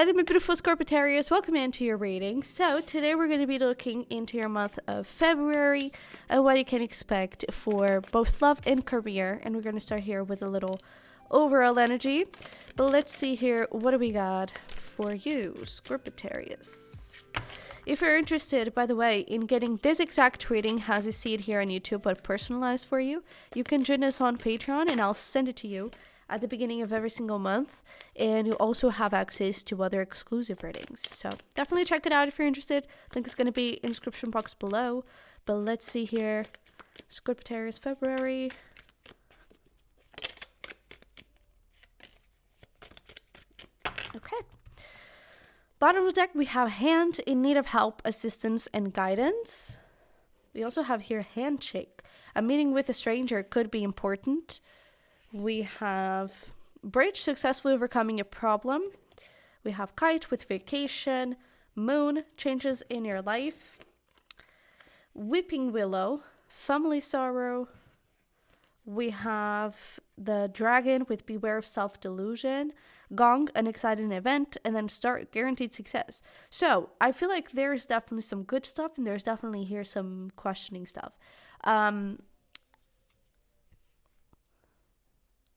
Hi there, my beautiful Scorpitarius. Welcome into your reading. So today we're going to be looking into your month of February and what you can expect for both love and career. And we're going to start here with a little overall energy. But let's see here, what do we got for you, Scorpitarius? If you're interested, by the way, in getting this exact reading as you see it here on YouTube, but personalized for you, you can join us on Patreon and I'll send it to you at the beginning of every single month, and you also have access to other exclusive readings. So definitely check it out if you're interested. Link is going to be in the description box below. But let's see here, Scorpitarius February. Okay. Bottom of the deck, we have hand in need of help, assistance, and guidance. We also have here handshake. A meeting with a stranger could be important. We have bridge, successfully overcoming a problem. We have kite with vacation. Moon, changes in your life. Weeping willow, family sorrow. We have the dragon with beware of self-delusion. Gong, an exciting event. And then start, guaranteed success. So I feel like there's definitely some good stuff and there's definitely here some questioning stuff.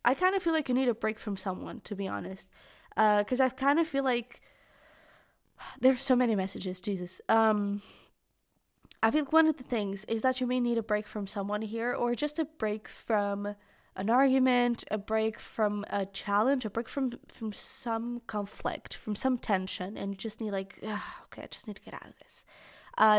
I kind of feel like you need a break from someone, to be honest. Because I kind of feel like there's so many messages, Jesus. I feel like one of the things is that you may need a break from someone here, or just a break from an argument, a break from a challenge, a break from some conflict, from some tension, and you just need okay, I just need to get out of this.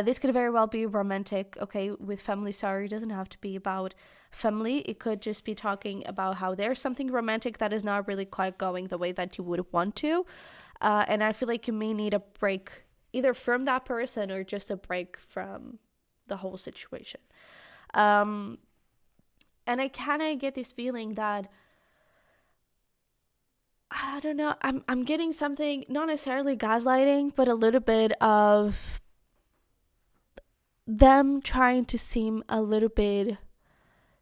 This could very well be romantic, okay, with family sorry. It doesn't have to be about family. It could just be talking about how there's something romantic that is not really quite going the way that you would want to. And I feel like you may need a break either from that person or just a break from the whole situation. And I kind of get this feeling that, I don't know, I'm getting something, not necessarily gaslighting, but a little bit of them trying to seem a little bit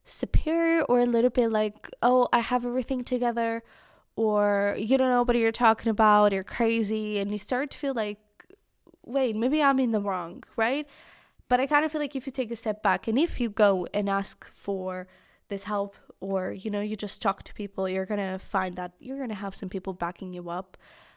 superior, or a little bit like, oh, I have everything together, or you don't know what you're talking about, you're crazy, and you start to feel like, wait, maybe I'm in the wrong, right? But I kind of feel like if you take a step back and if you go and ask for this help, or you just talk to people, you're gonna find that you're gonna have some people backing you up.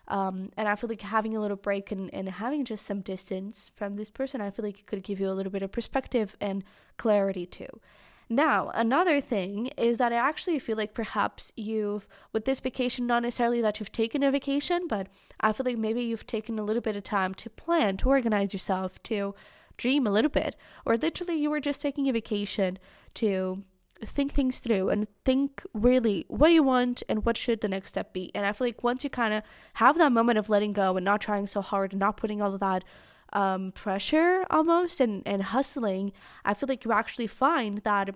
And I feel like having a little break and having just some distance from this person, I feel like it could give you a little bit of perspective and clarity too. Now, another thing is that I actually feel like perhaps with this vacation, not necessarily that you've taken a vacation, but I feel like maybe you've taken a little bit of time to plan, to organize yourself, to dream a little bit, or literally you were just taking a vacation to think things through and think really what you want and what should the next step be. And I feel like once you kind of have that moment of letting go and not trying so hard and not putting all of that pressure almost and hustling, I feel like you actually find that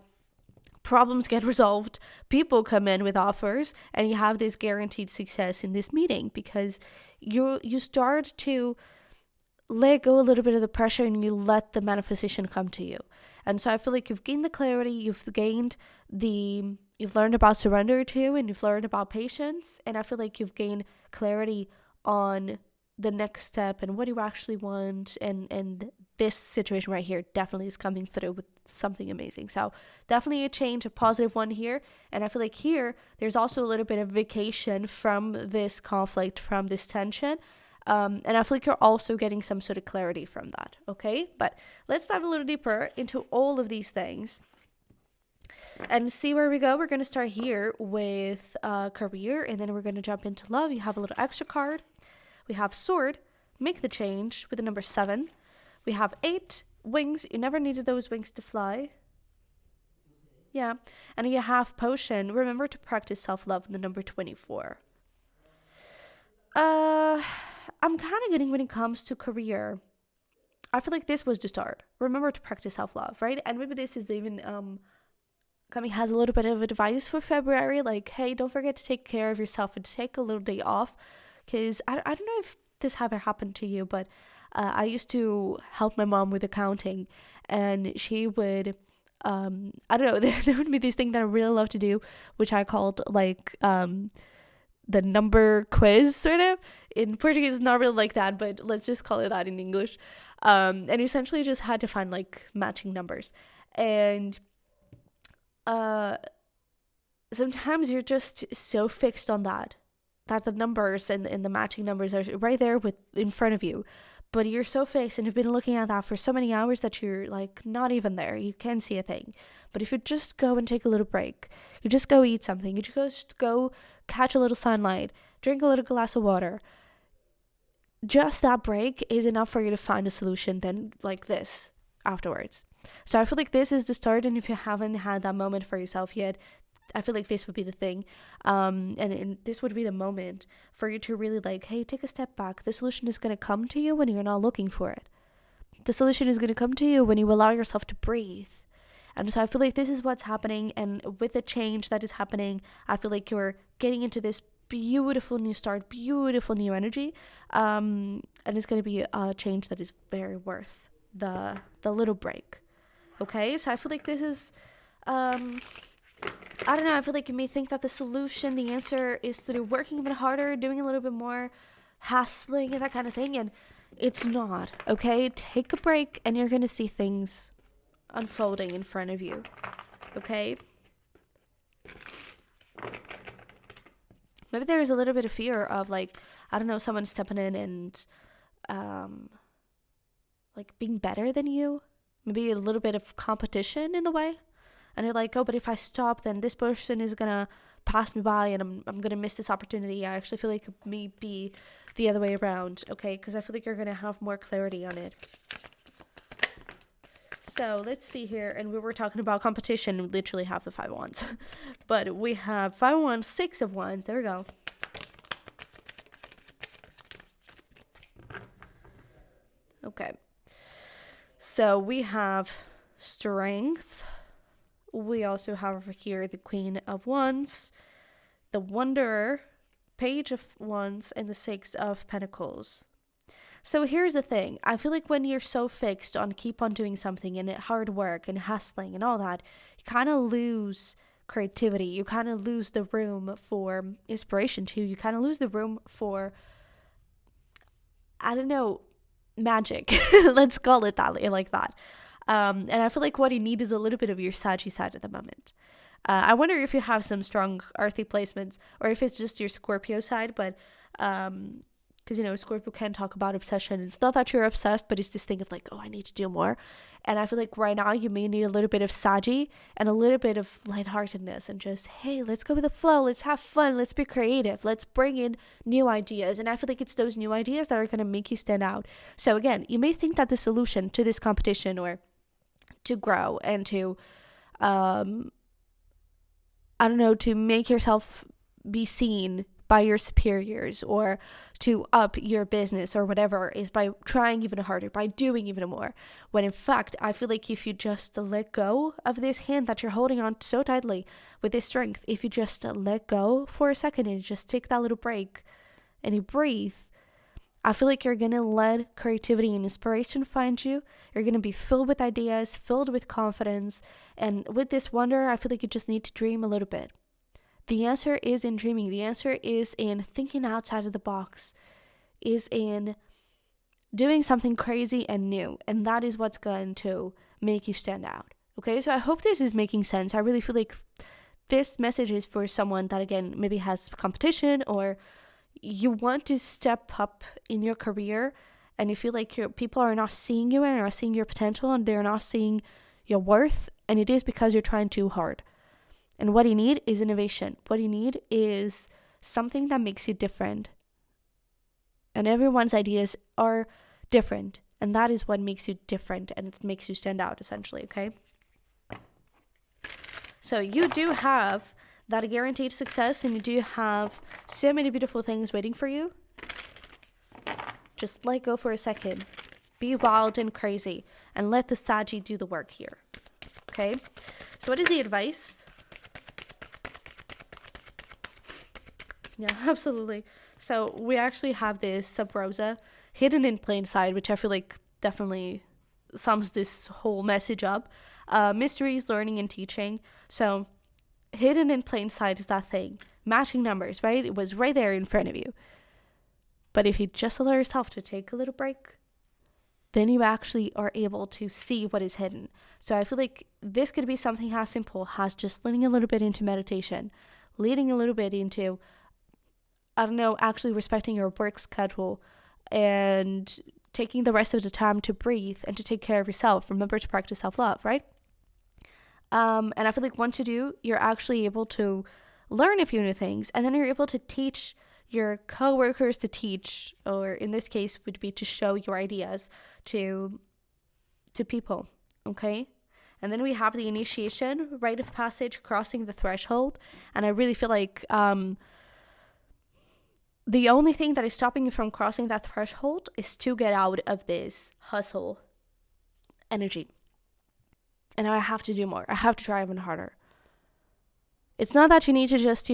problems get resolved, people come in with offers, and you have this guaranteed success in this meeting because you start to let go a little bit of the pressure and you let the manifestation come to you. And so I feel like you've gained the clarity, you've learned about surrender too, and you've learned about patience. And I feel like you've gained clarity on the next step and what you actually want. And this situation right here definitely is coming through with something amazing. So definitely a change, a positive one here. And I feel like here, there's also a little bit of vacation from this conflict, from this tension. And I feel like you're also getting some sort of clarity from that, okay? But let's dive a little deeper into all of these things and see where we go. We're going to start here with career, and then we're going to jump into love. You have a little extra card. We have sword, make the change with the number 7. We have 8, wings. You never needed those wings to fly. Yeah. And you have potion. Remember to practice self-love with the number 24. I'm kind of getting when it comes to career, I feel like this was the start. Remember to practice self-love, right? And maybe this is even coming has a little bit of advice for February, like, hey, don't forget to take care of yourself and take a little day off, because I don't know if this ever happened to you, but I used to help my mom with accounting, and she would I don't know, there would be this thing that I really love to do, which I called the number quiz, sort of. In Portuguese, it's not really like that, but let's just call it that in English. And essentially just had to find like matching numbers. And sometimes you're just so fixed on that the numbers and the matching numbers are right there in front of you. But you're so fixed and you've been looking at that for so many hours that you're like not even there. You can't see a thing. But if you just go and take a little break, you just go eat something, you just go catch a little sunlight, drink a little glass of water, just that break is enough for you to find a solution then like this afterwards. So I feel like this is the start, and if you haven't had that moment for yourself yet, I feel like this would be the thing. And this would be the moment for you to really like, hey, take a step back. The solution is going to come to you when you're not looking for it. The solution is going to come to you when you allow yourself to breathe. And so I feel like this is what's happening. And with the change that is happening, I feel like you're getting into this beautiful new start, beautiful new energy. And it's going to be a change that is very worth the little break. Okay, so I feel like this is... I don't know, I feel like you may think that the solution, the answer is through working a bit harder, doing a little bit more, hustling and that kind of thing, and it's not, okay? Take a break and you're going to see things unfolding in front of you, okay? Maybe there is a little bit of fear of like, I don't know, someone stepping in and like being better than you, maybe a little bit of competition in the way. And you're like, oh, but if I stop, then this person is going to pass me by and I'm going to miss this opportunity. I actually feel like it may be the other way around, okay? Because I feel like you're going to have more clarity on it. So let's see here. And we were talking about competition. We literally have the 5 of Wands. But we have 5 of Wands, 6 of Wands. There we go. Okay. So we have strength. We also have over here the Queen of Wands, the Wanderer, Page of Wands, and the 6 of Pentacles. So here's the thing. I feel like when you're so fixed on keep on doing something and hard work and hustling and all that, you kind of lose creativity. You kind of lose the room for inspiration too. You kind of lose the room for, I don't know, magic. Let's call it that, like that. And I feel like what you need is a little bit of your Saggy side at the moment. I wonder if you have some strong earthy placements or if it's just your Scorpio side, but because, you know, Scorpio can talk about obsession. It's not that you're obsessed, but it's this thing of like, oh, I need to do more. And I feel like right now you may need a little bit of Saggy and a little bit of lightheartedness and just, hey, let's go with the flow. Let's have fun. Let's be creative. Let's bring in new ideas. And I feel like it's those new ideas that are going to make you stand out. So again, you may think that the solution to this competition or to grow and to, I don't know, to make yourself be seen by your superiors or to up your business or whatever is by trying even harder, by doing even more. When in fact, I feel like if you just let go of this hand that you're holding on so tightly with this strength, if you just let go for a second and just take that little break and you breathe, I feel like you're going to let creativity and inspiration find you. You're going to be filled with ideas, filled with confidence. And with this wonder, I feel like you just need to dream a little bit. The answer is in dreaming. The answer is in thinking outside of the box, is in doing something crazy and new. And that is what's going to make you stand out. Okay, so I hope this is making sense. I really feel like this message is for someone that, again, maybe has competition or you want to step up in your career and you feel like people are not seeing you and are seeing your potential and they're not seeing your worth, and it is because you're trying too hard. And what you need is innovation. What you need is something that makes you different. And everyone's ideas are different, and that is what makes you different and it makes you stand out, essentially, okay? So you do have that guaranteed success, and you do have so many beautiful things waiting for you. Just let go for a second. Be wild and crazy and let the Saggy do the work here. Okay? So what is the advice? Yeah, absolutely. So we actually have this sub rosa hidden in plain sight, which I feel like definitely sums this whole message up. Mysteries, learning, and teaching. So hidden in plain sight is that thing. Matching numbers, right? It was right there in front of you. But if you just allow yourself to take a little break, then you actually are able to see what is hidden. So I feel like this could be something as simple as just leaning a little bit into meditation, leading a little bit into, I don't know, actually respecting your work schedule and taking the rest of the time to breathe and to take care of yourself. Remember to practice self-love, right? And I feel like once you do, you're actually able to learn a few new things, and then you're able to teach your coworkers to teach, or in this case would be to show your ideas to people, okay? And then we have the initiation, rite of passage, crossing the threshold. And I really feel like the only thing that is stopping you from crossing that threshold is to get out of this hustle energy. And I have to do more. I have to try even harder. It's not that you need to just,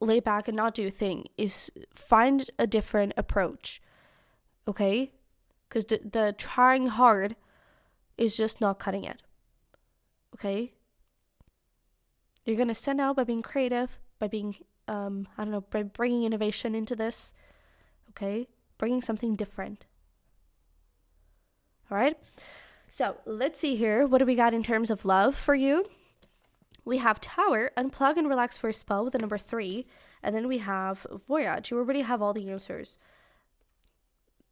lay back and not do a thing. Is find a different approach, okay? Because the trying hard is just not cutting it, okay? You're going to stand out by being creative, by being, by bringing innovation into this, okay? Bringing something different. All right? So let's see here. What do we got in terms of love for you? We have Tower, unplug and relax for a spell with the number 3. And then we have Voyage. You already have all the answers.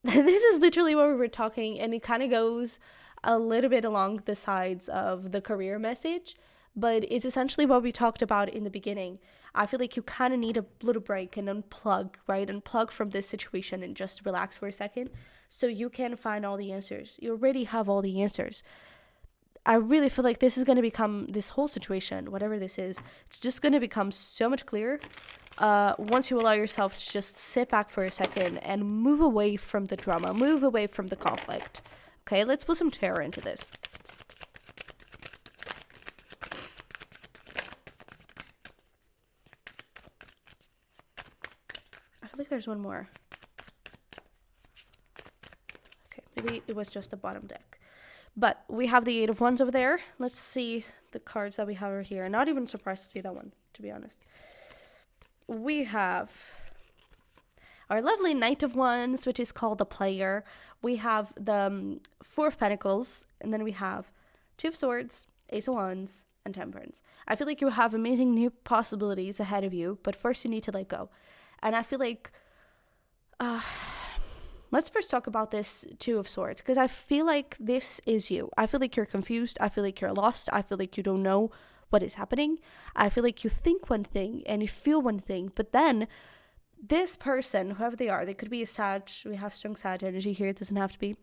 This is literally what we were talking, and it kind of goes a little bit along the sides of the career message, but it's essentially what we talked about in the beginning. I feel like you kind of need a little break and unplug, right? Unplug from this situation and just relax for a second so you can find all the answers. You already have all the answers. I really feel like this is going to become, this whole situation, whatever this is, it's just going to become so much clearer once you allow yourself to just sit back for a second and move away from the drama, move away from the conflict. Okay, let's put some terror into this. I feel like there's one more. Okay, maybe it was just the bottom deck. But we have the 8 of Wands over there. Let's see the cards that we have over here. I'm not even surprised to see that one, to be honest. We have our lovely Knight of Wands, which is called the Player. We have the 4 of Pentacles. And then we have 2 of Swords, Ace of Wands, and Temperance. I feel like you have amazing new possibilities ahead of you. But first you need to let go. And I feel like... let's first talk about this 2 of Swords, because I feel like this is you. I feel like you're confused. I feel like you're lost. I feel like you don't know what is happening. I feel like you think one thing and you feel one thing, but then this person, whoever they are, they could be a Sag. We have strong Sag energy here. It doesn't have to be.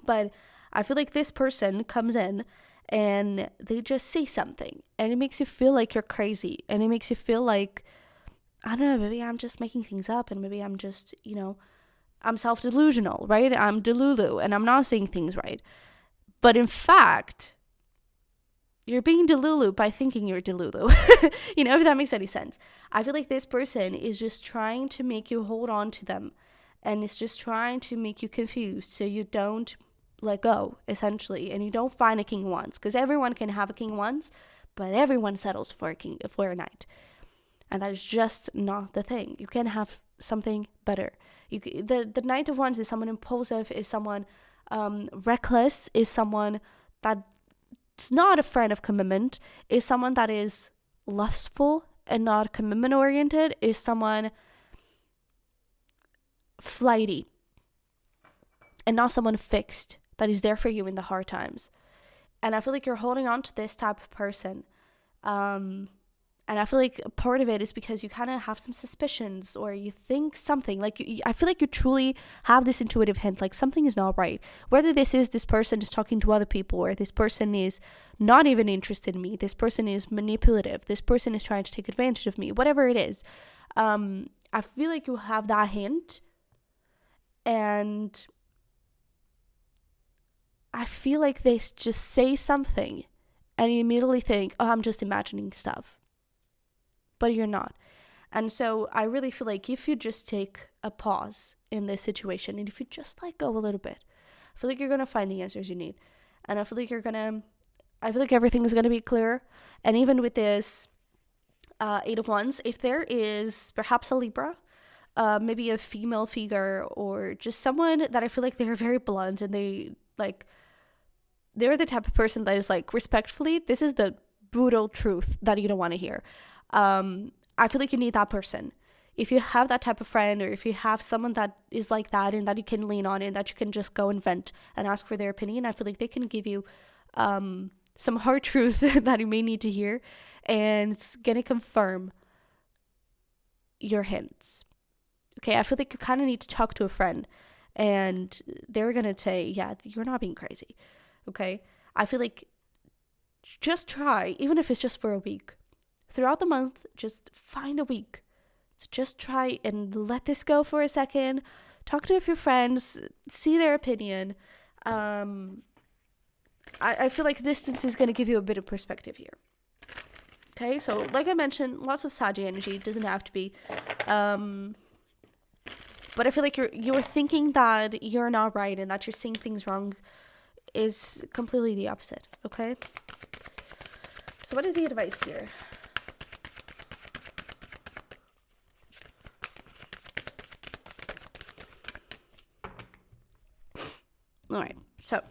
But I feel like this person comes in and they just say something and it makes you feel like you're crazy. And it makes you feel like, I don't know, maybe I'm just making things up and maybe I'm just, I'm self-delusional, right? I'm Delulu and I'm not saying things right. But in fact, you're being Delulu by thinking you're Delulu. If that makes any sense. I feel like this person is just trying to make you hold on to them. And it's just trying to make you confused so you don't let go, essentially. And you don't find a king once. Because everyone can have a king once, but everyone settles for a knight. And that is just not the thing. You can have something better. The Knight of Wands is someone impulsive, is someone reckless, is someone that's not a friend of commitment, is someone that is lustful and not commitment oriented, is someone flighty and not someone fixed that is there for you in the hard times. And I feel like you're holding on to this type of person. And I feel like part of it is because you kind of have some suspicions or you think something. Like, I feel like you truly have this intuitive hint, like something is not right. Whether this person is talking to other people or this person is not even interested in me, this person is manipulative, this person is trying to take advantage of me, whatever it is. I feel like you have that hint. And I feel like they just say something and you immediately think, oh, I'm just imagining stuff. But you're not. And so I really feel like if you just take a pause in this situation and if you just let go a little bit, I feel like you're going to find the answers you need. And I feel like everything is going to be clear. And even with this Eight of Wands, if there is perhaps a Libra, maybe a female figure, or just someone that I feel like they're very blunt and they're the type of person that is like, respectfully, this is the brutal truth that you don't want to hear. I feel like you need that person. If you have that type of friend, or if you have someone that is like that and that you can lean on and that you can just go and vent and ask for their opinion, I feel like they can give you some hard truth that you may need to hear, and it's gonna confirm your hints. Okay, I feel like you kind of need to talk to a friend and they're gonna say, yeah, you're not being crazy. Okay, I feel like just try, even if it's just for a week. Throughout the month, just find a week. So just try and let this go for a second. Talk to a few friends, see their opinion. I feel like distance is going to give you a bit of perspective here. Okay, so like I mentioned, lots of Sag energy. It doesn't have to be. But I feel like you're thinking that you're not right and that you're seeing things wrong is completely the opposite. Okay? So what is the advice here? All right, so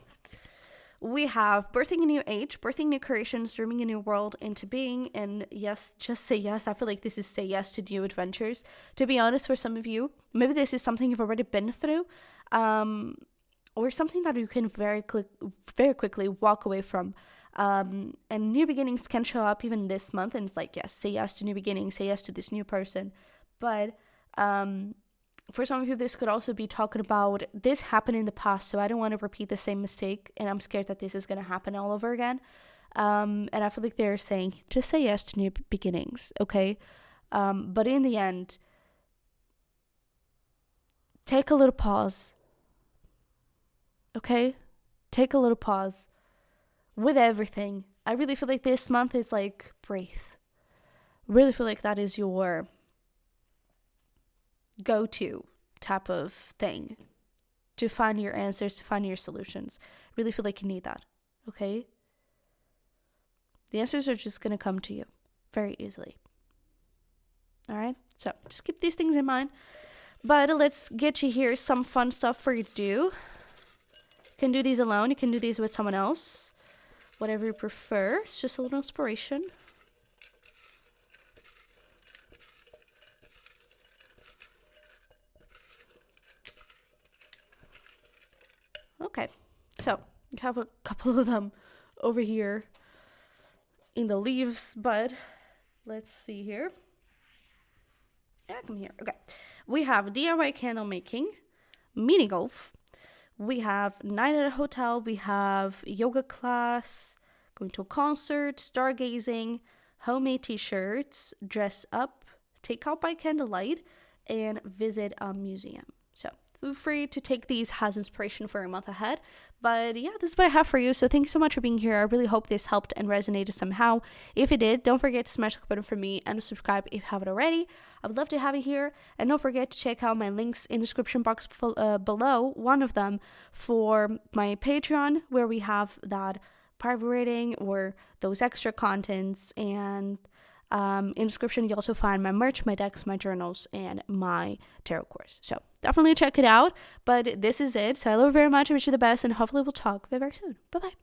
we have birthing a new age, birthing new creations, dreaming a new world into being, and yes, just say yes. I feel like this is say yes to new adventures. To be honest, for some of you, maybe this is something you've already been through, or something that you can very quickly walk away from. And new beginnings can show up even this month, and it's like, yes, say yes to new beginnings, say yes to this new person. But for some of you, this could also be talking about this happened in the past, so I don't want to repeat the same mistake, and I'm scared that this is going to happen all over again. And I feel like they're saying, just say yes to new beginnings, okay? But in the end, take a little pause, okay? Take a little pause with everything. I really feel like this month is like, breathe. Really feel like that is your go-to type of thing to find your answers, to find your solutions. Really feel like you need that, okay? The answers are just going to come to you very easily. All right? So just keep these things in mind. But let's get you here some fun stuff for you to do. You can do these alone. You can do these with someone else. Whatever you prefer. It's just a little inspiration. Okay, so you have a couple of them over here in the leaves, but let's see here. Yeah, come here. Okay, we have DIY candle making, mini golf, we have night at a hotel, we have yoga class, going to a concert, stargazing, homemade t-shirts, dress up, take out by candlelight, and visit a museum. So feel free to take these as inspiration for your month ahead. But yeah, this is what I have for you. So thanks so much for being here. I really hope this helped and resonated somehow. If it did, don't forget to smash the like button for me and to subscribe if you haven't already. I would love to have you here. And don't forget to check out my links in the description box below. One of them for my Patreon, where we have that private reading or those extra contents. And in the description, you also find my merch, my decks, my journals, and my tarot course. So definitely check it out. But this is it. So I love you very much. I wish you the best, and hopefully we'll talk very, very soon. Bye-bye.